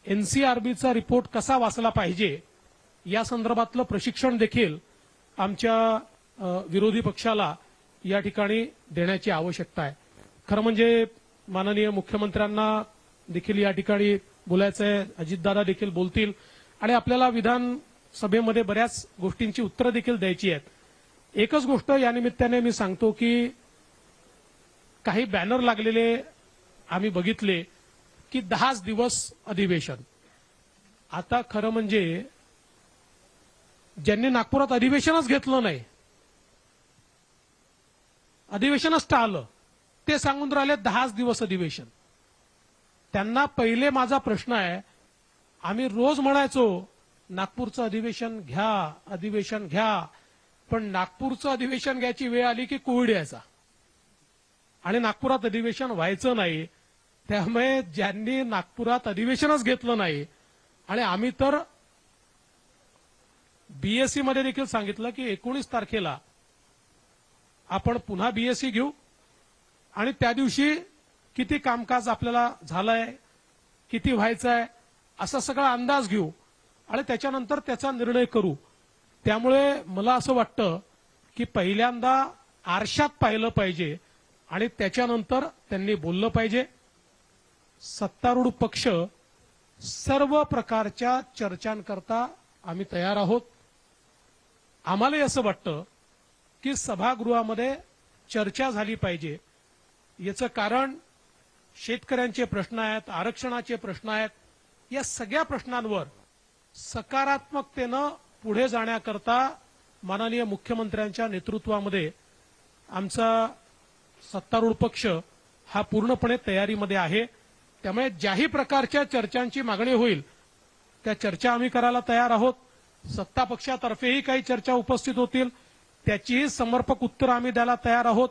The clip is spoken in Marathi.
एनसीआरबीचा रिपोर्ट कसा वाचला पाहिजे या संदर्भातलं प्रशिक्षण देखील आमच्या विरोधी पक्षाला या ठिकाणी देण्याची आवश्यकता आहे। खरं म्हणजे माननीय मुख्यमंत्र्यांना देखील या ठिकाणी बोलायचं आहे, अजितदादा देखील बोलतील आणि आपल्याला विधानसभेमध्ये बऱ्याच गोष्टींची उत्तरं देखील द्यायची आहेत। एकच गोष्ट या निमित्ताने मी सांगतो की काही बॅनर लागलेले आम्ही बघितले की 10 दिवस अधिवेशन। आता खरं म्हणजे ज्यांनी नागपुरात अधिवेशनच घेतलं नाही, अधिवेशनच टाळलं, ते सांगून राहिले 10 दिवस अधिवेशन। त्यांना पहिले माझा प्रश्न आहे, आम्ही रोज म्हणायचो नागपूरचं अधिवेशन घ्या, पण नागपूरचं अधिवेशन घ्यायची वेळ आली की कोविड यायचा आणि नागपुरात अधिवेशन व्हायचं नाही। त्यामुळे ज्यांनी नागपुरात अधिवेशनच घेतलं नाही आणि आम्ही तर बीएससी मध्ये देखील सांगितलं की 19 तारखेला आपण पुन्हा बीएससी घेऊ आणि त्या दिवशी किती कामकाज आपल्याला झालंय, किती व्हायचंय असा सगळा अंदाज घेऊ आणि त्याच्यानंतर त्याचा निर्णय करू। त्यामुळे मला असं वाटतं की पहिल्यांदा आरशात पाहिलं पाहिजे आणि त्याच्यानंतर त्यांनी बोललं पाहिजे। सत्तारूढ पक्ष सर्व प्रकारच्या चर्चांकरता आम्ही तयार आहोत। आम्हालाही असं वाटतं की सभागृहामध्ये चर्चा झाली पाहिजे। याचं कारण शेतकऱ्यांचे प्रश्न आहेत, आरक्षणाचे प्रश्न आहेत, या सगळ्या प्रश्नांवर सकारात्मकतेनं पुढे जाण्याकरता माननीय मुख्यमंत्र्यांच्या नेतृत्वामध्ये आमचा सत्तारूढ पक्ष हा पूर्णपणे तयारीमध्ये आहे। त्यामुळे ज्याही प्रकारच्या चर्चांची मागणी होईल त्या चर्चा आम्ही करायला तयार आहोत। सत्ता पक्षातर्फेही काही चर्चा उपस्थित होतील त्याचीही समर्पक उत्तर आम्ही द्यायला तयार आहोत।